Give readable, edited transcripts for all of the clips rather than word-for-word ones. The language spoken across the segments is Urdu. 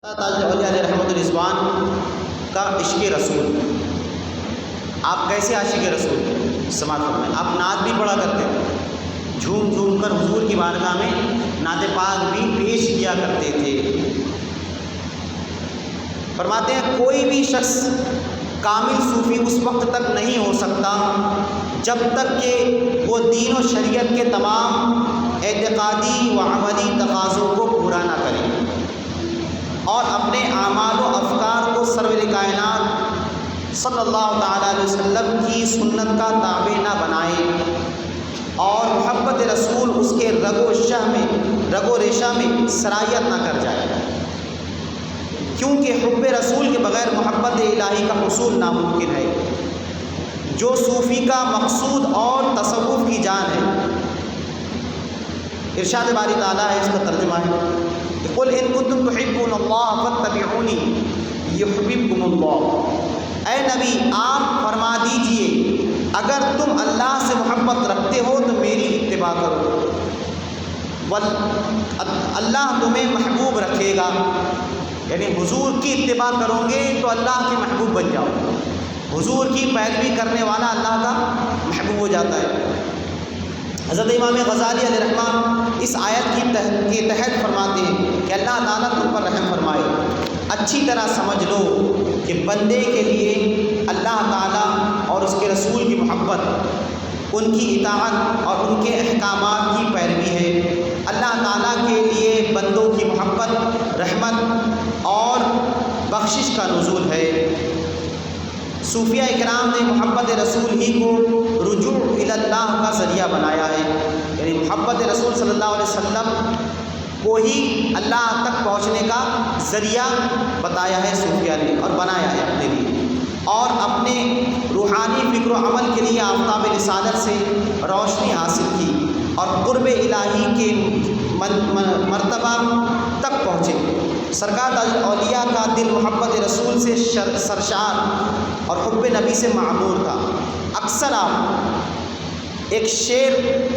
تاج اولیاء علیہ رحمۃ الرضوان کا عشق رسول، آپ کیسے عاشق رسول سماعت فرمائیں؟ آپ نعت بھی پڑھا کرتے تھے، جھوم جھوم کر حضور کی بارگاہ میں نعت پاک بھی پیش کیا کرتے تھے۔ فرماتے ہیں کوئی بھی شخص کامل صوفی اس وقت تک نہیں ہو سکتا جب تک کہ وہ دین و شریعت کے تمام اعتقادی و عملی تقاضوں کو پورا نہ کرے اور اپنے اعمال و افکار کو سرور کائنات صلی اللہ تعالیٰ علیہ وسلم کی سنت کا تابع نہ بنائے اور محبت رسول اس کے رگ و ریشہ میں سرایت نہ کر جائے، کیونکہ حب رسول کے بغیر محبت الہی کا حصول ناممکن ہے، جو صوفی کا مقصود اور تصوف کی جان ہے۔ ارشاد باری تعالیٰ ہے، اس کا ترجمہ ہے قل ان کنتم تحبون اللہ فاتبعونی یحببکم اللہ۔ اے نبی آپ فرما دیجئے اگر تم اللہ سے محبت رکھتے ہو تو میری اتباع کرو، اللہ تمہیں محبوب رکھے گا، یعنی حضور کی اتباع کرو گے تو اللہ کے محبوب بن جاؤ، حضور کی پیروی کرنے والا اللہ کا محبوب ہو جاتا ہے۔ حضرت امام غزالی علیہ رحمہ اس آیت کے تحت فرماتے ہیں کہ اللہ تعالیٰ تم پر رحم فرمائے، اچھی طرح سمجھ لو کہ بندے کے لیے اللہ تعالیٰ اور اس کے رسول کی محبت، ان کی اطاعت اور ان کے احکامات کی پیروی ہے۔ اللہ تعالیٰ کے لیے بندوں کی محبت، رحمت اور بخشش کا نزول ہے۔ صوفیہ اکرام نے محبت رسول ہی کو رجوع الی اللہ کا ذریعہ بنایا ہے، یعنی محبت رسول صلی اللہ علیہ وسلم کو ہی اللہ تک پہنچنے کا ذریعہ بتایا ہے صوفیہ نے اور بنایا ہے اپنے لیے، اور اپنے روحانی فکر و عمل کے لیے آفتاب رسالت سے روشنی حاصل کی اور قرب الہی کے مرتبہ تک پہنچے۔ سرکار تاج اولیاء کا دل محبت رسول سے سرشار اور حب نبی سے معمور تھا۔ اکثر آپ ایک شعر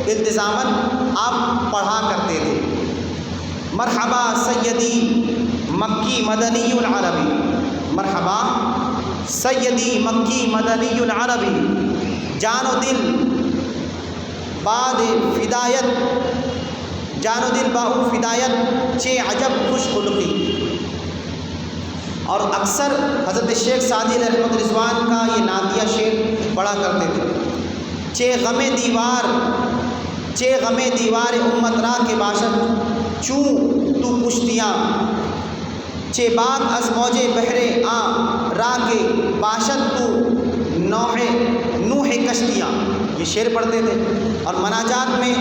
التزاماً آپ پڑھا کرتے تھے، مرحبا سیدی مکی مدنی العربی، مرحبا سیدی مکی مدنی العربی، جان و دل بعد فدایت، جان و دل باہو فدایت چے عجب خوش خلقی۔ اور اکثر حضرت شیخ سعدی علیہ رحمۃ الرضوان کا یہ نعتیہ شعر پڑھا کرتے تھے، چے غم دیوار امت را کے باشد چوں تو کشتیاں، چے باغ از موج بحر آ را کے باشد تو نوح کشتیاں، یہ شعر پڑھتے تھے۔ اور مناجات میں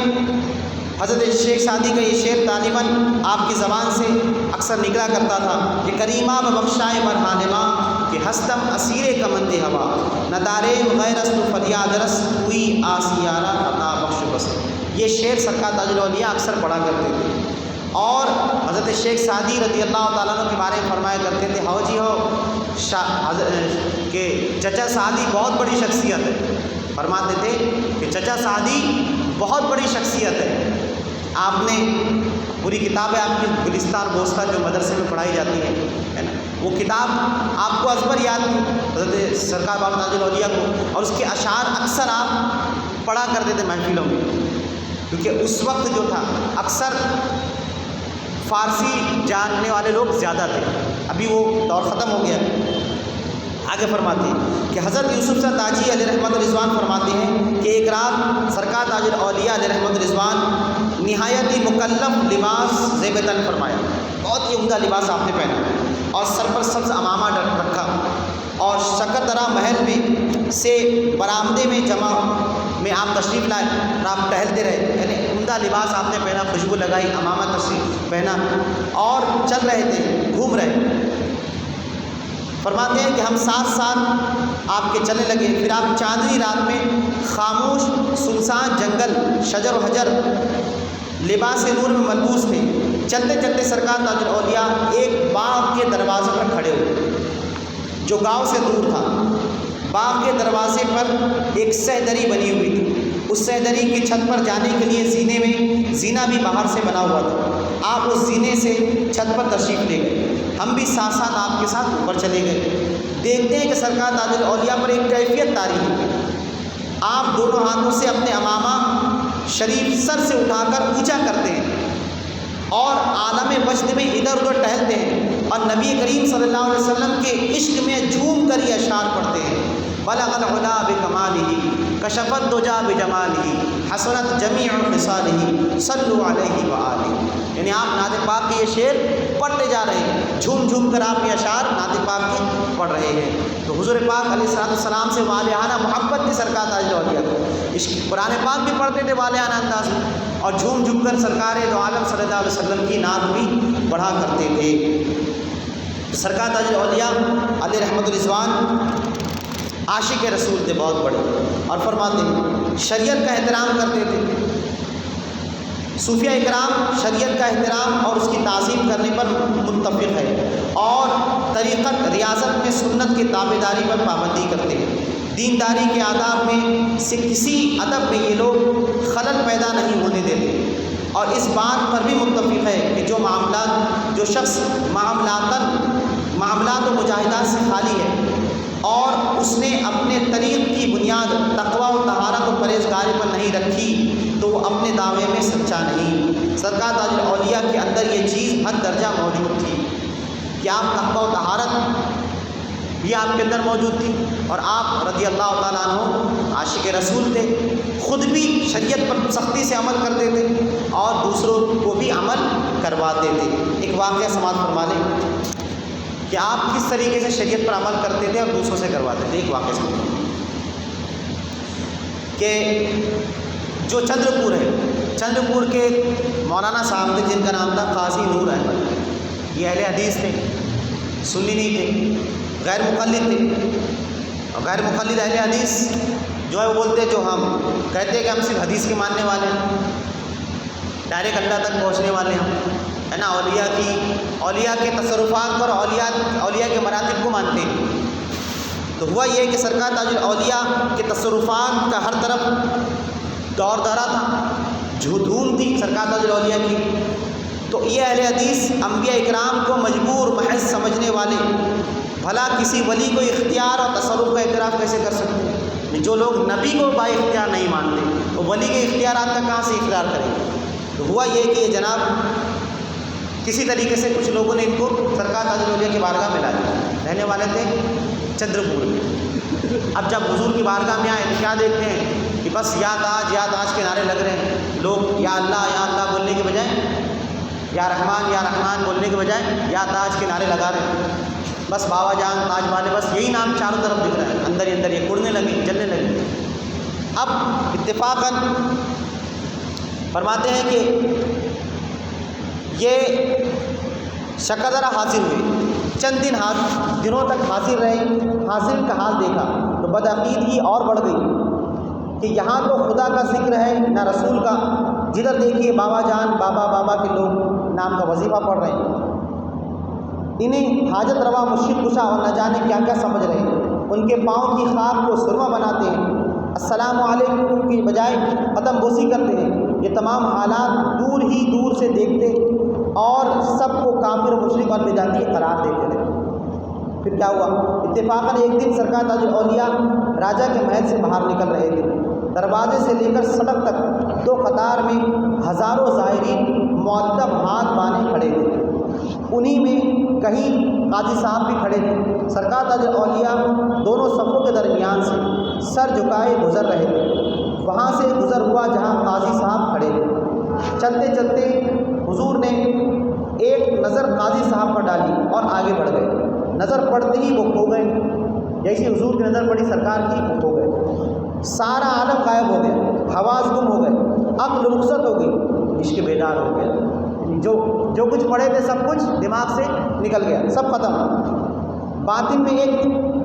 حضرت شیخ سعدی کا یہ شعر طالباً آپ کی زبان سے اکثر نکلا کرتا تھا کہ کریمہ ببخشائے برہان ماں کہ ہستم اسیر کمند ہوا، ندارے غیر است و فریاد رس ہوئی آسیارہ عطا بخش بس۔ یہ شعر سرکار تاج الاولیاء اکثر پڑھا کرتے تھے، اور حضرت شیخ سعدی رضی اللہ تعالیٰ عنہ کے بارے میں فرمایا کرتے تھے، ہو جی ہو کہ چچا سعدی بہت بڑی شخصیت ہے، فرماتے تھے کہ چچا سعدی بہت بڑی شخصیت ہے۔ آپ نے پوری کتاب ہے آپ کی گلستان گوستہ جو مدرسے میں پڑھائی جاتی ہے نا، وہ کتاب آپ کو ازبر یاد تھی حضرت سرکار بابا تاج الاولیاء کو، اور اس کے اشعار اکثر آپ پڑھا کرتے تھے محفلوں میں، کیونکہ اس وقت جو تھا اکثر فارسی جاننے والے لوگ زیادہ تھے، ابھی وہ دور ختم ہو گیا۔ آگے فرماتے ہیں کہ حضرت یوسف شاہ تاجی علیہ رحمۃ الرضوان فرماتے ہیں کہ ایک رات سرکار تاج الاولیاء علیہ رحمۃ الرضوان نہایت ہی مکلف لباس زیب تن فرمایا، بہت ہی عمدہ لباس آپ نے پہنا اور سر پر سبز امامہ رکھا، اور شکرترا محل میں سے برآمدے میں جمع میں آپ تشریف لائے اور آپ ٹہلتے رہے، یعنی عمدہ لباس آپ نے پہنا، خوشبو لگائی، امامہ تشریف پہنا اور چل رہے تھے، گھوم رہے۔ فرماتے ہیں کہ ہم ساتھ ساتھ آپ کے چلنے لگے، پھر آپ چاندنی رات میں خاموش سنسان جنگل، شجر و حجر، لباس نور میں ملبوس تھے۔ چلتے چلتے سرکار تاج الاولیاء ایک باغ کے دروازے پر کھڑے ہوئے جو گاؤں سے دور تھا۔ باغ کے دروازے پر ایک سہدری بنی ہوئی تھی، اس سہدری کی چھت پر جانے کے لیے زینے بھی باہر سے بنا ہوا تھا۔ آپ اس زینے سے چھت پر تشریف لے گئے، ہم بھی ساتھ ساتھ آپ کے ساتھ اوپر چلے گئے۔ دیکھتے ہیں کہ سرکار تاج الاولیاء پر ایک کیفیت طاری ہے، آپ دونوں ہاتھوں سے اپنے امامہ شریف سر سے اٹھا کر اونچا کرتے ہیں اور عالم وجد میں ادھر ادھر ٹہلتے ہیں اور نبی کریم صلی اللہ علیہ وسلم کے عشق میں جھوم کر یہ اشعار پڑھتے ہیں، بلغ العلا بکمالہ کشف الدجا بجمالہ حسنت جمیع خصالہ صلوا علیہ وآلہ۔ یعنی آپ نعت پاک کے یہ شعر پڑھتے جا رہے ہیں، جھوم جھوم کر آپ یہ اشعار نعت پاک کی پڑھ رہے ہیں۔ تو حضور پاک علیہ السلام سے والہانہ محبت تھی سرکار تاج الاولیاء کو، قرآن پاک بھی پڑھتے تھے والہانہ انداز میں، اور جھوم جھوم کر سرکار دو عالم صلی اللہ علیہ وسلم کی نعت بھی پڑھا کرتے تھے۔ سرکار تاج الاولیاء علیہ رحمت الرضوان عاشق رسول تھے بہت بڑے، اور فرماتے ہیں شریعت کا احترام کرتے تھے۔ صوفیہ اکرام شریعت کا احترام اور اس کی تعظیم کرنے پر متفق ہے، اور طریقت ریاضت میں سنت کی تابعداری پر پابندی کرتے ہیں۔ دینداری کے آداب میں سے کسی ادب میں یہ لوگ خلل پیدا نہیں ہونے دیتے، اور اس بات پر بھی متفق ہے کہ جو شخص معاملات و مجاہدات سے خالی ہے اور اس نے اپنے طریق کی بنیاد تقوی و طہارت و پرہیزگاری پر نہیں رکھی تو وہ اپنے دعوے میں سچا نہیں۔ سرکار تاج الاولیاء کے اندر یہ چیز حد درجہ موجود تھی کہ آپ تقوی و طہارت بھی آپ کے اندر موجود تھی، اور آپ رضی اللہ تعالیٰ عنہ عاشق رسول تھے، خود بھی شریعت پر سختی سے عمل کرتے تھے اور دوسروں کو بھی عمل کرواتے تھے۔ ایک واقعہ سماعت فرما لیں کہ آپ کس طریقے سے شریعت پر عمل کرتے تھے اور دوسروں سے کرواتے تھے۔ ایک واقعہ سمجھو کہ جو چندرپور ہے، چندرپور کے مولانا صاحب تھے جن کا نام تھا قاضی نور احمد، یہ اہل حدیث تھے، سنی نہیں تھے، غیر مقلد تھے، اور غیر مقلد اہل حدیث جو ہے وہ بولتے جو ہم کہتے ہیں کہ ہم صرف حدیث کے ماننے والے ہیں، ڈائریکٹ اللہ تک پہنچنے والے ہیں، ہے نا، اولیاء کے تصرفات پر اولیاء کے مراتب کو مانتے ہیں۔ تو ہوا یہ کہ سرکار تاج الاولیاء کے تصرفات کا ہر طرف دور دورہ تھا، دھوم تھی سرکار تاج الاولیاء کی۔ تو یہ اہل حدیث انبیاء اکرام کو مجبور محض سمجھنے والے، بھلا کسی ولی کو اختیار اور تصرف کا اعتراف کیسے کر سکتے ہیں؟ جو لوگ نبی کو با اختیار نہیں مانتے وہ ولی کے اختیارات کا کہاں سے اقرار کریں گے؟ تو ہوا یہ کہ یہ جناب کسی طریقے سے کچھ لوگوں نے ان کو سرکار تاج الاولیاء کی بارگاہ میں لا دیا، رہنے والے تھے چندرپور میں۔ اب جب حضور کی بارگاہ میں آئے تو کیا دیکھتے ہیں کہ بس یا تاج کے نعرے لگ رہے ہیں، لوگ یا اللہ بولنے کے بجائے یا رحمان بولنے کے بجائے یا تاج کے نعرے لگا رہے ہیں، بس بابا جان تاج والے، بس یہی نام چاروں طرف دکھ رہا ہے، اندر ہی اندر یہ اڑنے لگے، جلنے لگے۔ اب اتفاقاً فرماتے ہیں کہ یہ شکردرہ حاصل ہوئے، چند دنوں تک حاصل رہے، حاصل کا حال دیکھا تو بدعقیدگی اور بڑھ گئی کہ یہاں تو خدا کا ذکر ہے نہ رسول کا، جدھر دیکھیے بابا جان بابا کے لوگ نام کا وظیفہ پڑھ رہے ہیں، انہیں حاجت روا مشکل کشا اور نہ جانے کیا کیا سمجھ رہے ہیں، ان کے پاؤں کی خاک کو سرما بناتے ہیں، السلام علیکم کی بجائے قدم بوسی کرتے ہیں۔ یہ تمام حالات دور سے دیکھتے اور سب کو کافر و مشرک اور بدعتی قرار دیتے رہے۔ پھر کیا ہوا؟ اتفاقاً ایک دن سرکار تاج الاولیاء راجہ کے محل سے باہر نکل رہے تھے، دروازے سے لے کر سڑک تک دو قطار میں ہزاروں زائرین معدب ہاتھ باندھے کھڑے تھے، انہی میں کہیں قاضی صاحب بھی کھڑے تھے۔ سرکار تاج الاولیاء دونوں صفوں کے درمیان سے سر جھکائے گزر رہے تھے، وہاں سے گزر ہوا جہاں قاضی صاحب کھڑے تھے۔ چلتے چلتے حضور نے ایک نظر قاضی صاحب پر ڈالی اور آگے بڑھ گئے، نظر پڑتے ہی وہ کھو گئے، جیسی حضور کی نظر پڑی سرکار کی وہ کھو گئے، سارا عالم غائب ہو گیا، حواس گم ہو گئے، عقل رخصت ہو گئی، عشق بیدار ہو گیا، جو کچھ پڑھے تھے سب کچھ دماغ سے نکل گیا، سب ختم۔ باطن میں ایک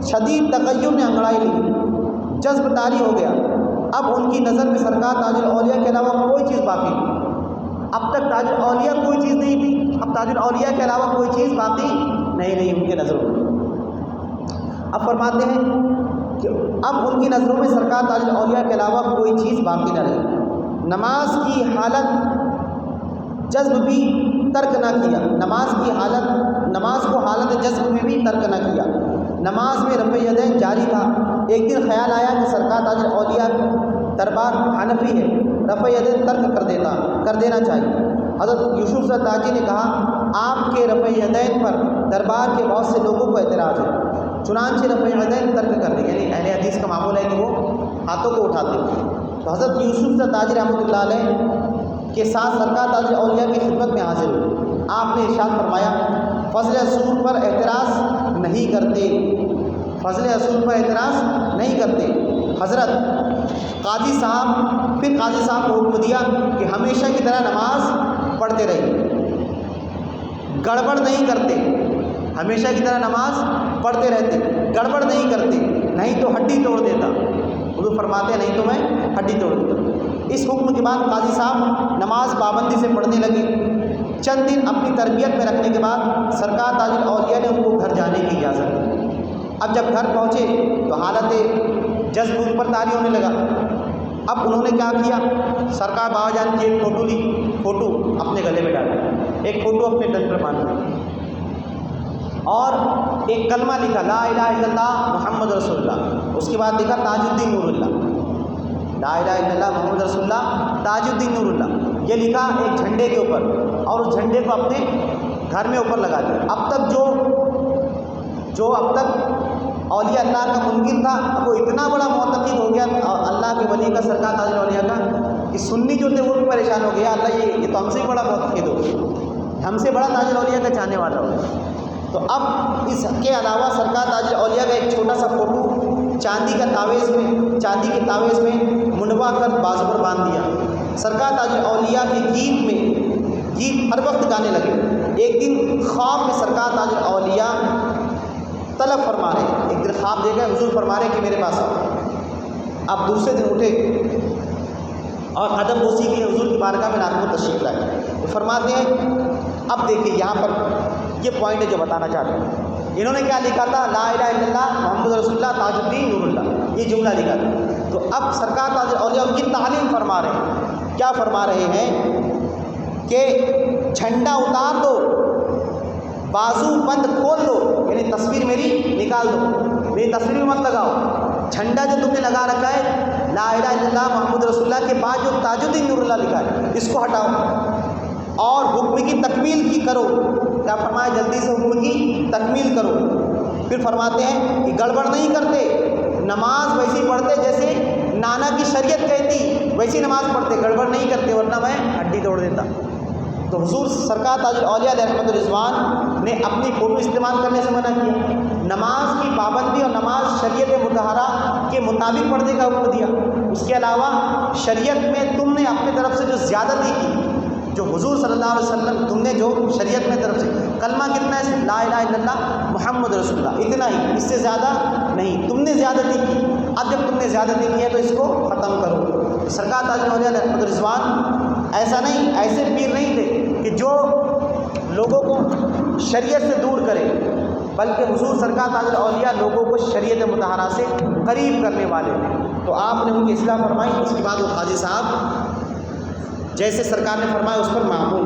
شدید تغیر نے انگڑائی لی، جذب طاری ہو گیا، اب ان کی نظر میں سرکار تاج الاولیاء کے علاوہ کوئی چیز باقی نہیں۔ اب تک تاج الاولیاء کوئی چیز نہیں تھی، اب تاج الاولیاء کے علاوہ کوئی چیز باقی نہیں ان کی نظروں میں۔ اب فرماتے ہیں کہ اب ان کی نظروں میں سرکار تاج الاولیاء کے علاوہ کوئی چیز باقی نہ رہی۔ نماز کی حالت جذب بھی ترک نہ کیا، نماز کو حالت جذب میں بھی ترک نہ کیا، نماز میں رفع یدین جاری تھا۔ ایک دن خیال آیا کہ سرکار تاج الاولیاء دربار حنفی ہے، رفع یدین ترک کر دینا چاہیے۔ حضرت یوسف تاجی نے کہا آپ کے رفع یدین پر دربار کے بہت سے لوگوں کو اعتراض ہے، چنانچہ رفع یدین ترک کر دیں، یعنی اہل حدیث کا معمول ہے کہ وہ ہاتھوں کو اٹھاتے ہیں۔ تو حضرت یوسف تاجی رحمۃ اللہ علیہ کے ساتھ سرکار تاج الاولیاء کی خدمت میں حاضر ہوئے۔ آپ نے ارشاد فرمایا فضل رسول پر اعتراض نہیں کرتے، فضل رسول پر اعتراض نہیں کرتے۔ حضرت قاضی صاحب کو حکم دیا کہ ہمیشہ کی طرح نماز پڑھتے رہیے، گڑبڑ نہیں کرتے، ہمیشہ کی طرح نماز پڑھتے رہتے، گڑبڑ نہیں کرتے، نہیں تو ہڈی توڑ دیتا۔ حضور فرماتے ہیں نہیں تو میں ہڈی توڑ دیتا۔ اس حکم کے بعد قاضی صاحب نماز پابندی سے پڑھنے لگے۔ چند دن اپنی تربیت میں رکھنے کے بعد سرکار تاج الاولیاء نے ان کو گھر جانے کی اجازت دی۔ اب جب گھر پہنچے تو حالت جذب ان پر طاری ہونے لگا۔ اب انہوں نے کیا کیا، سرکار بابا جان کی ایک فوٹو لی، فوٹو اپنے گلے میں ڈالی، ایک فوٹو اپنے ڈن پر باندھ لی اور ایک کلمہ لکھا لا الہ الا اللہ محمد رسول اللہ، اس کے بعد لکھا تاج الدین نور اللہ، لا الہ الا اللہ محمد رسول اللہ تاج الدین نور اللہ، یہ لکھا ایک جھنڈے کے اوپر اور اس جھنڈے کو اپنے گھر میں اوپر لگا دیا۔ اب تک جو اب تک اولیاء اللہ کا منکر تھا، وہ اتنا بڑا معتقد ہو گیا اللہ کے ولی کا، سرکار تاج الاولیاء کا، کہ سنی جو تھے وہ بھی پریشان ہو گیا، اللہ یہ تو ہم سے ہی بڑا معتقد ہو گیا، ہم سے بڑا تاج الاولیاء کا چاہنے والا ہو گیا۔ تو اب اس کے علاوہ سرکار تاج الاولیاء کا ایک چھوٹا سا فوٹو چاندی کے تعویذ میں منڈوا کر بازو پر باندھ دیا۔ سرکار تاج الاولیاء کے گیت ہر وقت گانے لگے۔ ایک دن خواب میں سرکار تاج الاولیاء طلب فرما رہے، ایک دن خواب دیکھا حضور فرما رہے کہ میرے پاس آؤ۔ اب دوسرے دن اٹھے اور قدم بوسی کے حضور کی بارگاہ میں رات کو تشریف لائے۔ تو فرماتے ہیں اب دیکھیے یہاں پر یہ پوائنٹ ہے جو بتانا چاہتے ہیں۔ انہوں نے کیا لکھا تھا، لا الہ الا اللہ محمد رسول اللہ تاج الدین نور اللہ، یہ جملہ لکھا تھا۔ تو اب سرکار تاج الاولیاء ان کی تعلیم فرما رہے ہیں، کیا فرما رہے ہیں کہ جھنڈا اتار دو، بازو بند کھول دو، یعنی تصویر میری نکال دو، میری تصویر میں مت لگاؤ، جھنڈا جو تم نے لگا رکھا ہے لا الہ الا اللہ محمد رسول اللہ کے بعد جو تاج الدین نور اللہ لکھا ہے اس کو ہٹاؤ اور حکم کی تکمیل کی کرو۔ کیا فرمایا، جلدی سے حکم کی تکمیل کرو۔ پھر فرماتے ہیں کہ گڑبڑ نہیں کرتے، نماز ویسی پڑھتے جیسے نانا کی شریعت کہتی، ویسی نماز پڑھتے، گڑبڑ نہیں کرتے ورنہ میں ہڈی توڑ دیتا۔ تو حضور سرکار تاج الاولیاء علیہ رحمۃ الرضوان نے اپنی فوٹو استعمال کرنے سے منع کیا، نماز کی پابندی اور نماز شریعت مطہرہ کے مطابق پڑھنے کا حکم دیا۔ اس کے علاوہ شریعت میں تم نے اپنی طرف سے جو زیادتی کی، جو حضور صلی اللہ علیہ وسلم تم نے جو شریعت میں طرف سے کلمہ کتنا ہے، لا الہ الا اللہ محمد رسول اللہ، اتنا ہی، اس سے زیادہ نہیں، تم نے زیادتی کی۔ اب جب تم نے زیادتی کی ہے تو اس کو ختم کرو۔ سرکار تاج الاولیاء علیہ رحمۃ الرضوان ایسا نہیں، ایسے پیر نہیں تھے کہ جو لوگوں کو شریعت سے دور کرے، بلکہ حضور سرکار تاج الاولیاء لوگوں کو شریعت مطہرہ سے قریب کرنے والے تھے۔ تو آپ نے ان کی اصلاح فرمائی، اس کے بعد وہ قاضی صاحب جیسے سرکار نے فرمایا اس پر معمول